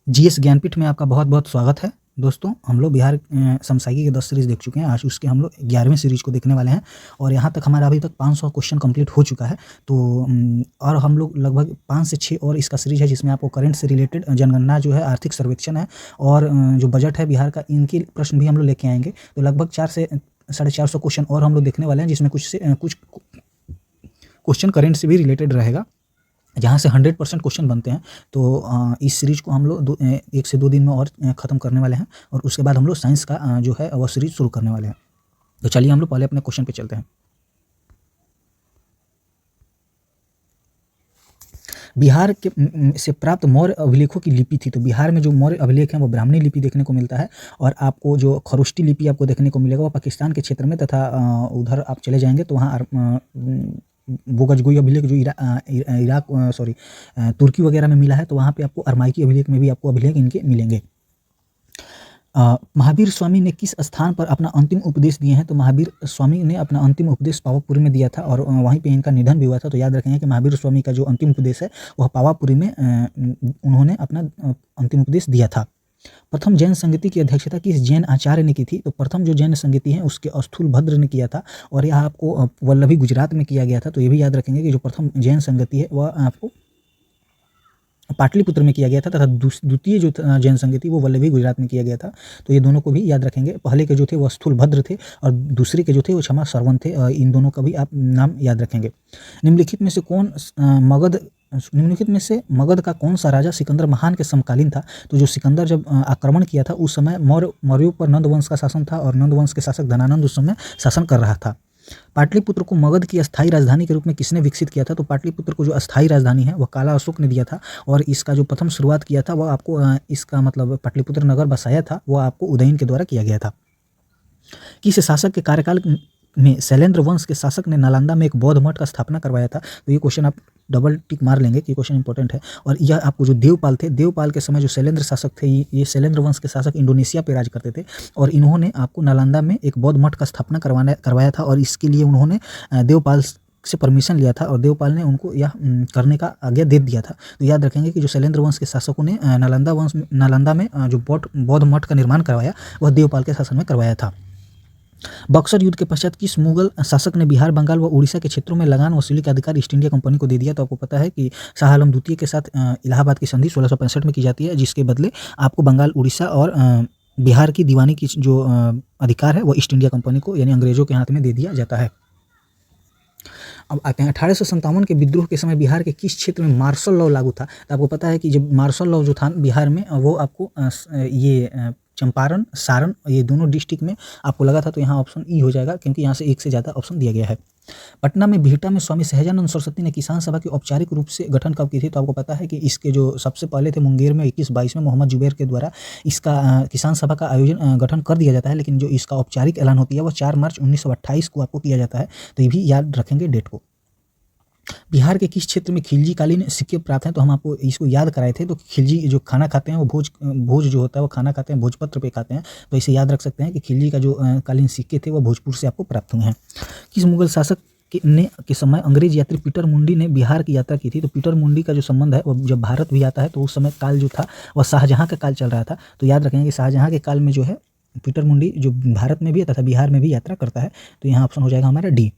GS Jnanpith में आपका बहुत-बहुत स्वागत है। दोस्तों, हम लोग बिहार समसामयिकी के 10 सीरीज़ देख चुके हैं। आज उसके हम लोग 11वीं सीरीज़ को देखने वाले हैं और यहाँ तक हमारा अभी तक 500 क्वेश्चन कंप्लीट हो चुका है। तो और हम लोग लगभग 5 से 6 और इसका सीरीज़ है जिसमें आपको करंट से रिलेटेड जनगणना जो है, आर्थिक सर्वेक्षण है और जो बजट है बिहार का, इनके प्रश्न भी हम लोग लेके आएँगे। तो लगभग 4 से 450 क्वेश्चन और हम लोग देखने वाले हैं, जिसमें कुछ क्वेश्चन करंट से भी रिलेटेड रहेगा, जहाँ से 100% क्वेश्चन बनते हैं। तो इस सीरीज़ को हम लोग 1 से 2 दिन में और ख़त्म करने वाले हैं और उसके बाद हम लोग साइंस का जो है वो सीरीज़ शुरू करने वाले हैं। तो चलिए हम लोग पहले अपने क्वेश्चन पे चलते हैं। बिहार के से प्राप्त मौर्य अभिलेखों की लिपि थी। तो बिहार में जो मौर्य अभिलेख हैं वो ब्राह्मणी लिपि देखने को मिलता है और आपको जो खरोष्टी लिपि आपको देखने को मिलेगा वो पाकिस्तान के क्षेत्र में, तथा उधर आप चले जाएँगे तो वहाँ बोगजगोई अभिलेख जो इराक तुर्की वगैरह में मिला है, तो वहाँ पे आपको अरमाइकी अभिलेख में भी आपको अभिलेख इनके मिलेंगे। महावीर स्वामी ने किस स्थान पर अपना अंतिम उपदेश दिए हैं? तो महावीर स्वामी ने अपना अंतिम उपदेश पावापुरी में दिया था और वहीं पे इनका निधन भी हुआ था। तो याद रखेंगे कि महावीर स्वामी का जो अंतिम उपदेश है वह पावापुरी में उन्होंने अपना अंतिम उपदेश दिया था। प्रथम जैन संगति की अध्यक्षता किस जैन आचार्य ने की थी? तो प्रथम जो जैन संगति है उसके स्थूलभद्र ने किया था और यह आपको वल्लभी गुजरात में किया गया था। तो ये भी याद रखेंगे कि जो प्रथम जैन संगति है वह आपको पाटलिपुत्र में किया गया था, तथा द्वितीय जो जैन संगति वो वल्लभी गुजरात में किया गया था। तो ये दोनों को भी याद रखेंगे। पहले के जो थे वो स्थूलभद्र थे और दूसरे के जो थे वो क्षमा सरवन थे। इन दोनों का भी आप नाम याद रखेंगे। निम्नलिखित में से मगध का कौन सा राजा सिकंदर महान के समकालीन था? तो जो सिकंदर जब आक्रमण किया था उस समय मौर्यों पर नंद वंश का शासन था और नंद वंश के शासक धनानंद उस समय शासन कर रहा था। पाटलिपुत्र को मगध की अस्थायी राजधानी के रूप में किसने विकसित किया था? तो पाटलिपुत्र को जो अस्थायी राजधानी है वह काला अशोक ने दिया था और इसका जो प्रथम शुरुआत किया था वह आपको इसका मतलब पाटलिपुत्र नगर बसाया था वो आपको उदयन के द्वारा किया गया था। किस शासक के कार्यकाल में शैलेंद्र वंश के शासक ने नालंदा में एक बौद्ध मठ का स्थापना करवाया था? तो ये क्वेश्चन आप डबल टिक मार लेंगे कि क्वेश्चन इंपॉर्टेंट है। और यह आपको जो देवपाल थे, देवपाल के समय जो शैलेंद्र शासक थे, ये शैलेंद्र वंश के शासक इंडोनेशिया पे राज करते थे और इन्होंने आपको नालंदा में एक बौद्ध मठ का स्थापना करवाया था और इसके लिए उन्होंने देवपाल से परमिशन लिया था और देवपाल ने उनको यह करने का आज्ञा दे दिया था। तो याद रखेंगे कि जो शैलेंद्र वंश के शासकों ने नालंदा में जो बौद्ध मठ का निर्माण करवाया वह देवपाल के शासन में करवाया था। बक्सर युद्ध के पश्चात किस मुगल शासक ने बिहार, बंगाल व उड़ीसा के क्षेत्रों में लगान वसूली का अधिकार ईस्ट इंडिया कंपनी को दे दिया? तो आपको पता है कि शाह आलम द्वितीय के साथ इलाहाबाद की संधि 1665 में की जाती है, जिसके बदले आपको बंगाल, उड़ीसा और बिहार की दीवानी की जो अधिकार है वो ईस्ट इंडिया कंपनी को यानी अंग्रेजों के हाथ में दे दिया जाता है। अब आते हैं 1857 के विद्रोह के समय बिहार के किस क्षेत्र में मार्शल लॉ लागू था? तो आपको पता है कि जब मार्शल लॉ जो था बिहार में वो आपको चंपारण, सारण, ये दोनों डिस्ट्रिक्ट में आपको लगा था। तो यहाँ ऑप्शन ई हो जाएगा क्योंकि यहाँ से एक से ज़्यादा ऑप्शन दिया गया है। पटना में बिहटा में स्वामी सहजानंद सरस्वती ने किसान सभा की औपचारिक रूप से गठन कब की थी? तो आपको पता है कि इसके जो सबसे पहले थे मुंगेर में 2122 में मोहम्मद जुबैर के द्वारा इसका किसान सभा का गठन कर दिया जाता है, लेकिन जो इसका औपचारिक ऐलान होती है वह 4 मार्च 1928 को आपको किया जाता है। तो ये भी याद रखेंगे डेट को। बिहार के किस क्षेत्र में खिलजी कालीन सिक्के प्राप्त हैं? तो हम आपको इसको याद कराए थे। तो खिलजी जो खाना खाते हैं वो भोज जो होता है वो खाना खाते हैं, भोजपत्र पे खाते हैं। तो इसे याद रख सकते हैं कि खिलजी का जो कालीन सिक्के थे वो भोजपुर से आपको प्राप्त हुए हैं। किस मुगल शासक के समय अंग्रेज यात्री पीटर मुंडी ने बिहार की यात्रा की थी? तो पीटर मुंडी का जो संबंध है वो जब भारत भी आता है तो उस समय काल जो था वह शाहजहाँ का काल चल रहा था। तो याद रखेंगे कि शाहजहाँ के काल में जो है पीटर मुंडी जो भारत में भी तथा बिहार में भी यात्रा करता है। तो यहाँ ऑप्शन हो जाएगा हमारा डी।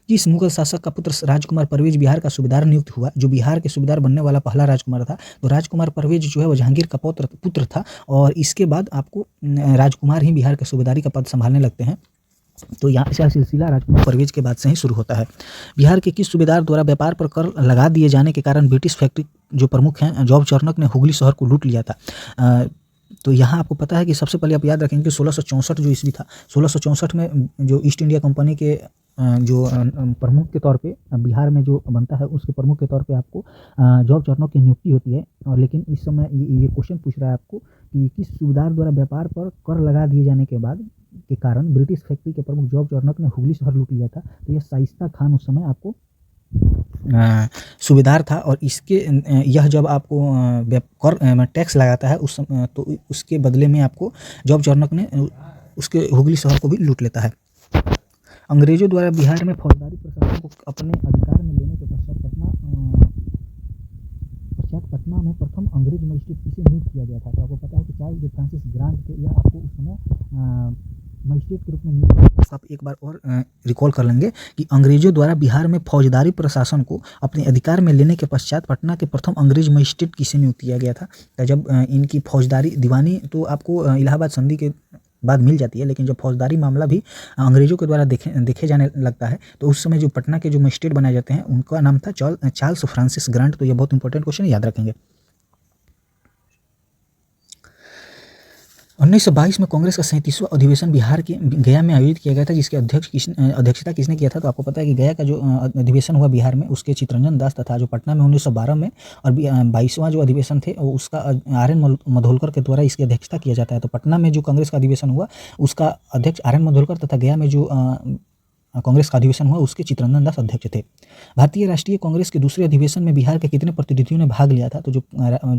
किस मुगल शासक का पुत्र राजकुमार परवेज बिहार का सूबेदार नियुक्त हुआ? जो बिहार के सूबेदार बनने वाला पहला राजकुमार था। तो राजकुमार परवेज जो है वो जहांगीर का पुत्र था और इसके बाद आपको राजकुमार ही बिहार के सूबेदारी का पद संभालने लगते हैं। तो यहाँ से सिलसिला राजकुमार परवेज के बाद से ही शुरू होता है। बिहार के किस सूबेदार द्वारा व्यापार पर कर लगा दिए जाने के कारण ब्रिटिश फैक्ट्री जो प्रमुख हैं जॉब चार्नक ने हुगली शहर को लूट लिया था? तो यहाँ आपको पता है कि सबसे पहले आप याद रखेंगे कि 1664 जो ईस्वी था, 1664 में जो ईस्ट इंडिया कंपनी के जो प्रमुख के तौर पे बिहार में जो बनता है उसके प्रमुख के तौर पे आपको जॉब चार्नक की नियुक्ति होती है। और लेकिन इस समय ये क्वेश्चन पूछ रहा है आपको कि किस सूबेदार द्वारा व्यापार पर कर लगा दिए जाने के बाद के कारण ब्रिटिश फैक्ट्री के प्रमुख जॉब चार्नक ने हुगली शहर लूट लिया था? तो यह शाइस्ता खान उस समय आपको सूबेदार था और इसके यह जब आपको कर टैक्स लगाता है उस समय तो उसके बदले में आपको जॉब चार्नक ने उसके हुगली शहर को भी लूट लेता है। अंग्रेजों द्वारा बिहार में फौजदारी प्रशासन को अपने अधिकार में लेने के पश्चात पश्चात पटना में प्रथम अंग्रेज मजिस्ट्रेट किसे नियुक्त किया गया था? तो आपको पता है कि चार्ल्स फ्रांसिस ग्रांट थे, यह आपको उस समय मजिस्ट्रेट के रूप में नियुक्त किया गया। आप एक बार और रिकॉल कर लेंगे कि अंग्रेजों द्वारा बिहार में फौजदारी प्रशासन को अपने अधिकार में लेने के पश्चात पटना के प्रथम अंग्रेज मजिस्ट्रेट किसे नियुक्त किया गया था? तो जब इनकी फौजदारी दीवानी तो आपको इलाहाबाद संधि के बाद मिल जाती है, लेकिन जब फौजदारी मामला भी अंग्रेजों के द्वारा देखे जाने लगता है तो उस समय जो पटना के जो मजिस्ट्रेट बनाए जाते हैं उनका नाम था चार्ल्स फ्रांसिस ग्रांट। तो ये बहुत इंपॉर्टेंट क्वेश्चन याद रखेंगे। 1922 में कांग्रेस का 37वां अधिवेशन बिहार के गया में आयोजित किया गया था, जिसके अध्यक्षता किसने किया था? तो आपको पता है कि गया का जो अधिवेशन हुआ बिहार में उसके चित्तरंजन दास तथा जो पटना में 1912 में और 22वां जो अधिवेशन थे उसका RN मधोलकर के द्वारा इसकी अध्यक्षता किया जाता है। तो पटना में जो कांग्रेस का अधिवेशन हुआ उसका अध्यक्ष RN मधोलकर तथा गया में जो कांग्रेस का अधिवेशन हुआ उसके चित्तरंजन दास अध्यक्ष थे। भारतीय राष्ट्रीय कांग्रेस के दूसरे अधिवेशन में बिहार के कितने प्रतिनिधियों ने भाग लिया था? तो जो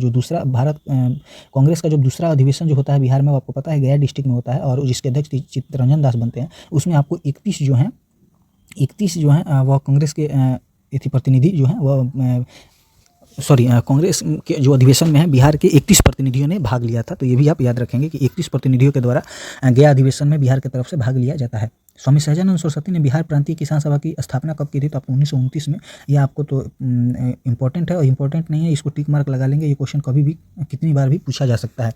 दूसरा कांग्रेस का जो दूसरा अधिवेशन जो होता है बिहार में, वो आपको पता है गया डिस्ट्रिक्ट में होता है और जिसके अध्यक्ष चित्तरंजन दास बनते हैं। उसमें आपको 31 जो हैं वह कांग्रेस के प्रतिनिधि जो हैं वह कांग्रेस के जो अधिवेशन में है बिहार के 31 प्रतिनिधियों ने भाग लिया था। तो ये भी आप याद रखेंगे कि 31 प्रतिनिधियों के द्वारा गया अधिवेशन में बिहार की तरफ से भाग लिया जाता है। स्वामी सहजानंद सरस्वती ने बिहार प्रांतीय किसान सभा की स्थापना कब की थी? तो आपको 1929 में। यह आपको तो इम्पोर्टेंट है और इम्पोर्टेंट नहीं है, इसको टिक मार्क लगा लेंगे। ये क्वेश्चन कभी भी कितनी बार भी पूछा जा सकता है।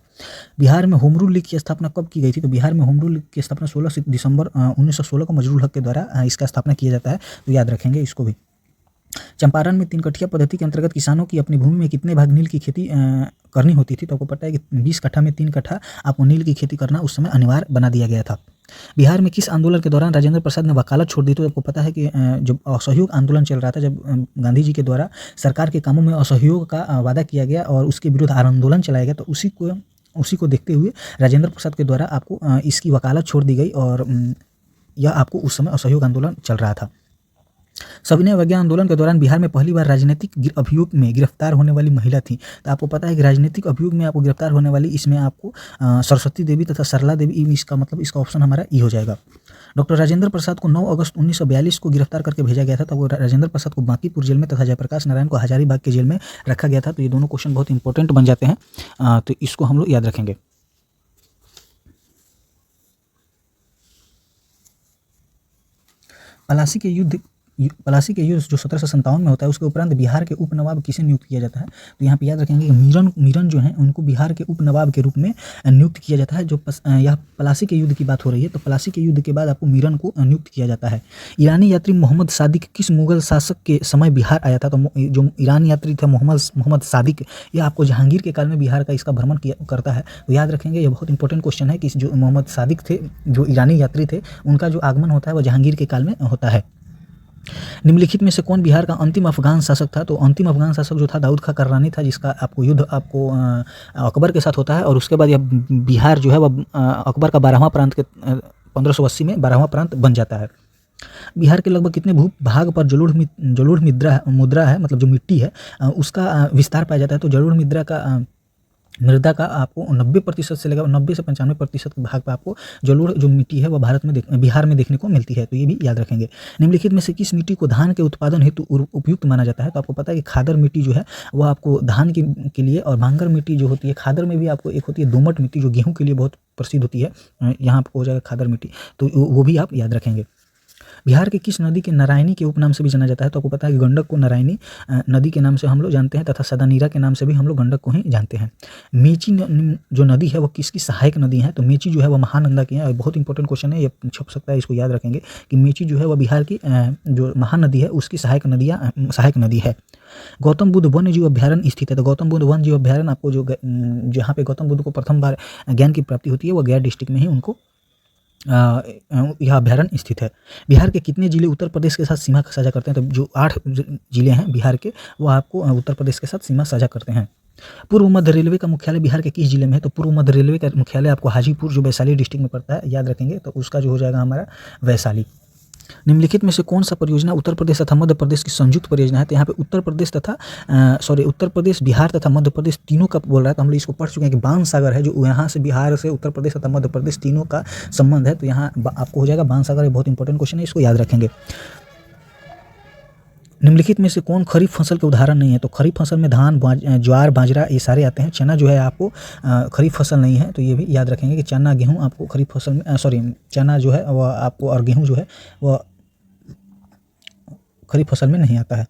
बिहार में होम रूल लीग की स्थापना कब की गई थी? तो बिहार में होम रूल लीग की स्थापना 16 दिसंबर 1916 को मजरूल हक के द्वारा इसका स्थापना किया जाता है। तो याद रखेंगे इसको भी। चंपारण में 3 कठिया पद्धति के अंतर्गत किसानों की अपनी भूमि में कितने भाग नील की खेती करनी होती थी? तो आपको पता है कि 20 कट्ठा में 3 कट्ठा आपको नील की खेती करना उस समय अनिवार्य बना दिया गया था। बिहार में किस आंदोलन के दौरान राजेंद्र प्रसाद ने वकालत छोड़ दी? तो आपको पता है कि जब असहयोग आंदोलन चल रहा था, जब गांधी जी के द्वारा सरकार के कामों में असहयोग का वादा किया गया और उसके विरुद्ध आंदोलन चलाया गया, तो उसी को देखते हुए राजेंद्र प्रसाद के द्वारा आपको इसकी वकालत छोड़ दी गई और यह आपको उस समय असहयोग आंदोलन चल रहा था। सविनय अवज्ञा आंदोलन के दौरान बिहार में पहली बार राजनीतिक अभियोग में गिरफ्तार होने वाली महिला थी। तो आपको पता है कि राजनीतिक अभियोग में आपको गिरफ्तार होने वाली, इसमें आपको सरस्वती देवी तथा सरला देवी, इसका मतलब इसका ऑप्शन हमारा ई हो जाएगा। डॉक्टर राजेंद्र प्रसाद को 9 अगस्त 1942 को गिरफ्तार करके भेजा गया था। तो वो राजेंद्र प्रसाद को बांकीपुर जेल में तथा जयप्रकाश नारायण को हजारीबाग के जेल में रखा गया था। तो ये दोनों क्वेश्चन बहुत इंपॉर्टेंट बन जाते हैं, तो इसको हम लोग याद रखेंगे। पलासी के युद्ध जो 1757 में होता है उसके उपरांत बिहार के उप नवाब किसे नियुक्त किया जाता है? तो यहाँ पे याद रखेंगे कि मीरन जो हैं उनको बिहार के उप नवाब के रूप में नियुक्त किया जाता है। जो यह पलासी के युद्ध की बात हो रही है, तो पलासी के युद्ध के बाद आपको मीरन को नियुक्त किया जाता है। ईरानी यात्री मोहम्मद सादिक किस मुगल शासक के समय बिहार आया था? तो जो ईरानी यात्री था मोहम्मद सादिक, यह आपको जहांगीर के काल में बिहार का इसका भ्रमण करता है। तो याद रखेंगे, ये बहुत इंपॉर्टेंट क्वेश्चन है कि जो मोहम्मद सादिक थे, जो ईरानी यात्री थे, उनका जो आगमन होता है वह जहांगीर के काल में होता है। निम्नलिखित में से कौन बिहार का अंतिम अफगान शासक था? तो अंतिम अफगान शासक जो था दाऊद खां कररानी था, जिसका आपको युद्ध आपको अकबर के साथ होता है और उसके बाद यह बिहार जो है वह अकबर का 12वां प्रांत के 1580 में 12वां प्रांत बन जाता है। बिहार के लगभग कितने भूभाग पर जलोढ़ मुद्रा है, मतलब जो मिट्टी है उसका विस्तार पाया जाता है? तो जलोढ़ मृदा का आपको 90% से लेकर 90 से 95% भाग पर आपको जलोढ़ जो मिट्टी है वह बिहार में देखने को मिलती है। तो ये भी याद रखेंगे। निम्नलिखित में से किस मिट्टी को धान के उत्पादन हेतु उपयुक्त माना जाता है? तो आपको पता है कि खादर मिट्टी जो है वह आपको धान के लिए, और भांगर मिट्टी जो होती है, खादर में भी आपको एक होती है दोमट मिट्टी जो गेहूँ के लिए बहुत प्रसिद्ध होती है, यहाँ आपको हो जाएगा खादर मिट्टी, तो वो भी आप याद रखेंगे। बिहार के किस नदी के नारायणी के उपनाम से भी जाना जाता है? तो आपको पता है कि गंडक को नारायणी नदी के नाम से हम लोग जानते हैं तथा सदानीरा के नाम से भी हम लोग गंडक को ही जानते हैं। मेची जो नदी है वो किसकी सहायक नदी है? तो मेची जो है वह महानंदा की है और बहुत इंपॉर्टेंट क्वेश्चन है, ये छप सकता है, इसको याद रखेंगे कि मेची जो है वह बिहार की जो महानदी है उसकी सहायक नदी है। गौतम बुद्ध वन्य जीव अभ्यारण्य स्थित है। तो गौतम बुद्ध वन्य जीव अभ्यारण्य आपको जहाँ पे गौतम बुद्ध को प्रथम बार ज्ञान की प्राप्ति होती है वह गया डिस्ट्रिक्ट में ही उनको यह अभ्यारण्य स्थित है। बिहार के कितने जिले उत्तर प्रदेश के साथ सीमा साझा करते हैं? तो जो 8 जिले हैं बिहार के, वो आपको उत्तर प्रदेश के साथ सीमा साझा करते हैं। पूर्व मध्य रेलवे का मुख्यालय बिहार के किस जिले में है? तो पूर्व मध्य रेलवे का मुख्यालय आपको हाजीपुर जो वैशाली डिस्ट्रिक्ट में पड़ता है, याद रखेंगे, तो उसका जो हो जाएगा हमारा वैशाली। निम्नलिखित में से कौन सा परियोजना उत्तर प्रदेश तथा मध्य प्रदेश की संयुक्त परियोजना है? तो यहाँ पे उत्तर प्रदेश, बिहार तथा मध्य प्रदेश तीनों का बोल रहा है। तो हम लोग इसको पढ़ चुके हैं कि बाण सागर है, जो यहाँ से बिहार से उत्तर प्रदेश तथा मध्य प्रदेश तीनों का संबंध है। तो यहाँ आपको हो जाएगा बाण सागर, बहुत इंपॉर्टेंट क्वेश्चन है, इसको याद रखेंगे। निम्नलिखित में से कौन खरीफ फसल के उदाहरण नहीं है? तो खरीफ फसल में धान, ज्वार, बाजरा ये सारे आते हैं। चना जो है आपको खरीफ फसल नहीं है, तो ये भी याद रखेंगे कि चना, गेहूँ आपको खरीफ फसल में चना जो है वह आपको, और गेहूँ जो है वह खरीफ फसल में नहीं आता है।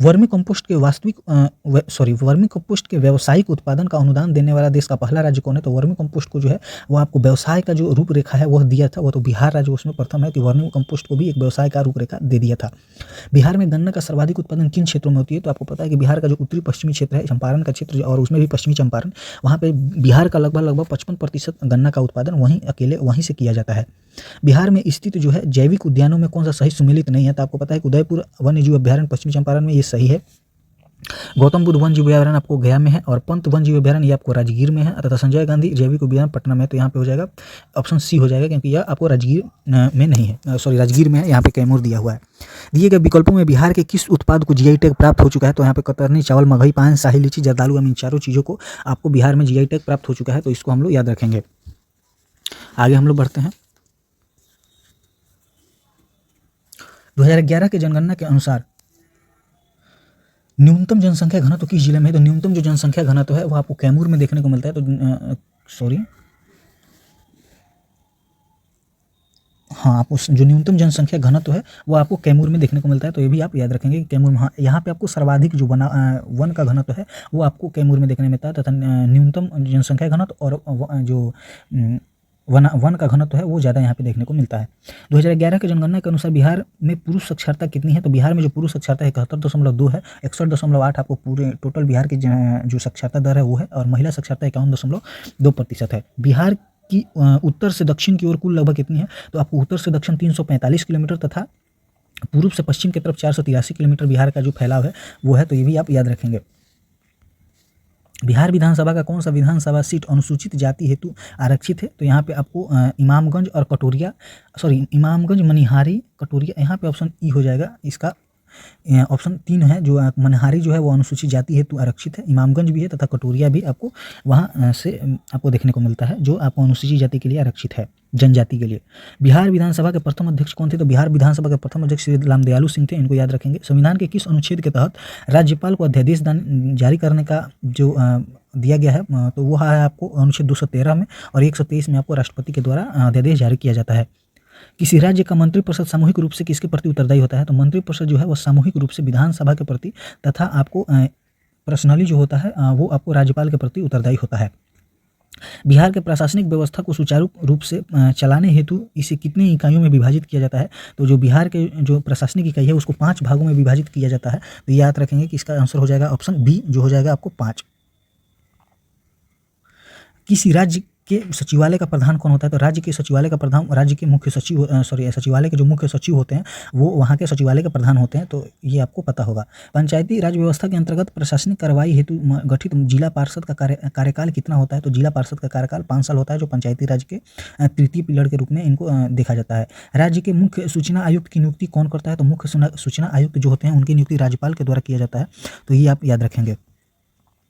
वर्मी कंपोस्ट के वर्मी कंपोस्ट के व्यावसायिक उत्पादन का अनुदान देने वाला देश का पहला राज्य कौन है? तो वर्मी कंपोस्ट को जो है वो आपको व्यवसाय का जो रूपरेखा है वह दिया था, वो तो बिहार राज्य उसमें प्रथम है कि वर्मी कंपोस्ट को भी एक व्यवसाय का रूपरेखा दे दिया था। बिहार में गन्ना का सर्वाधिक उत्पादन किन क्षेत्रों में होती है? तो आपको पता है कि बिहार का जो उत्तरी पश्चिमी क्षेत्र है, चंपारण का क्षेत्र और उसमें भी पश्चिमी चंपारण, वहाँ पे बिहार का लगभग 55% गन्ना का उत्पादन वहीं से किया जाता है। बिहार में स्थित जो है जैविक उद्यानों में कौन सा सही सुमेलित नहीं है? तो आपको पता है कि उदयपुर वन्य जीव अभ्यारण्य पश्चिमी चंपारण में ये सही है। गौतम बुद्ध वन जीव अभ्यारण्य आपको गया में है, और पंत वन जीव अभ्यारण्य ये आपको राजगीर में है, तथा संजय गांधी जैविक उद्यान पटना में है। तो यहाँ पे हो जाएगा ऑप्शन सी हो जाएगा, क्योंकि यह आपको राजगीर में नहीं है, राजगीर में है, यहाँ पे कैमूर दिया हुआ है। दिए गए विकल्पों में बिहार के किस उत्पाद को जीआई टैग प्राप्त हो चुका है? तो यहाँ पे कतरनी चावल, मगही, पान, शाही लीची, जर्दालू, इन चारों चीज़ों को आपको बिहार में जीआई टैग प्राप्त हो चुका है, तो इसको हम लोग याद रखेंगे। आगे हम लोग बढ़ते हैं। 2011 के जनगणना के अनुसार न्यूनतम जनसंख्या घनत्व किस जिले में है? तो न्यूनतम जो जनसंख्या घनत्व है वो आपको कैमूर में देखने को मिलता है। तो आपको जो न्यूनतम जनसंख्या घनत्व है वो आपको कैमूर में देखने को मिलता है, तो ये भी आप याद रखेंगे कि कैमूर में, यहाँ पे आपको सर्वाधिक जो वन का घनत्व है वो आपको कैमूर में देखने में मिलता है, तथा न्यूनतम जनसंख्या घनत्व और जो वन का घनत्व है वो ज़्यादा यहाँ पे देखने को मिलता है। 2011 के जनगणना के अनुसार बिहार में पुरुष साक्षरता कितनी है? तो बिहार में जो पुरुष साक्षरता 71.2 है, 61.8 आपको पूरे टोटल बिहार की जो साक्षरता दर है वो है, और महिला साक्षरता 51.2% है। बिहार की उत्तर से दक्षिण की ओर कुल लगभग कितनी है? तो आपको उत्तर से दक्षिण 345 किलोमीटर तथा पूर्व से पश्चिम की तरफ 483 किलोमीटर बिहार का जो फैलाव है वो है, तो ये भी आप याद रखेंगे। बिहार विधानसभा का कौन सा विधानसभा सीट अनुसूचित जाति हेतु आरक्षित है? तो यहाँ पे आपको इमामगंज और इमामगंज, मनिहारी, कटोरिया, यहाँ पे ऑप्शन ई हो जाएगा। इसका ऑप्शन 3 है, जो मनिहारी जो है वो अनुसूचित जाति हेतु आरक्षित है, इमामगंज भी है तथा कटोरिया भी आपको वहाँ से आपको देखने को मिलता है, जो आपको अनुसूचित जाति के लिए आरक्षित है, जनजाति के लिए। बिहार विधानसभा के प्रथम अध्यक्ष कौन थे? तो बिहार विधानसभा के प्रथम अध्यक्ष श्री रामदयालु सिंह थे, इनको याद रखेंगे। संविधान के किस अनुच्छेद के तहत राज्यपाल को अध्यादेश जारी करने का जो दिया गया है? तो वो है आपको अनुच्छेद 213 में, और 123 में आपको राष्ट्रपति के द्वारा अध्यादेश जारी किया जाता है। किसी राज्य का मंत्रिपरिषद सामूहिक रूप से किसके प्रति उत्तरदायी होता है? तो मंत्रिपरिषद जो है वो सामूहिक रूप से विधानसभा के प्रति तथा आपको पर्सनली जो होता है वो आपको राज्यपाल के प्रति उत्तरदायी होता है। बिहार के प्रशासनिक व्यवस्था को सुचारू रूप से चलाने हेतु इसे कितनी इकाइयों में विभाजित किया जाता है? तो जो बिहार के जो प्रशासनिक इकाई है उसको 5 भागों में विभाजित किया जाता है, तो याद रखेंगे कि इसका आंसर हो जाएगा ऑप्शन बी, जो हो जाएगा आपको 5। किसी राज्य के सचिवालय का प्रधान कौन होता है? तो राज्य के सचिवालय का प्रधान राज्य के मुख्य सचिव सचिवालय के जो मुख्य सचिव होते हैं वो वहाँ के सचिवालय के प्रधान होते हैं, तो ये आपको पता होगा। पंचायती राज व्यवस्था के अंतर्गत प्रशासनिक कार्रवाई हेतु गठित जिला पार्षद का कार्यकाल कितना होता है? तो जिला पार्षद का कार्यकाल 5 साल होता है, जो पंचायती राज के तृतीय पिलर के रूप में इनको देखा जाता है। राज्य के मुख्य सूचना आयुक्त की नियुक्ति कौन करता है? तो मुख्य सूचना आयुक्त जो होते हैं उनकी नियुक्ति राज्यपाल के द्वारा किया जाता है, तो ये आप याद रखेंगे।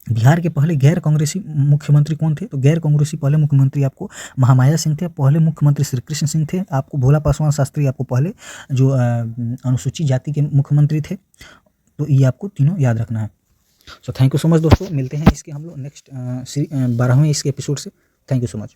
बिहार के पहले गैर कांग्रेसी मुख्यमंत्री कौन थे? तो गैर कांग्रेसी पहले मुख्यमंत्री आपको महामाया सिंह थे, पहले मुख्यमंत्री श्री कृष्ण सिंह थे, आपको भोला पासवान शास्त्री आपको पहले जो अनुसूचित जाति के मुख्यमंत्री थे, तो ये आपको तीनों याद रखना है। So thank you so much दोस्तों, मिलते हैं इसके हम लोग नेक्स्ट 12वें इसके एपिसोड से। Thank you so much.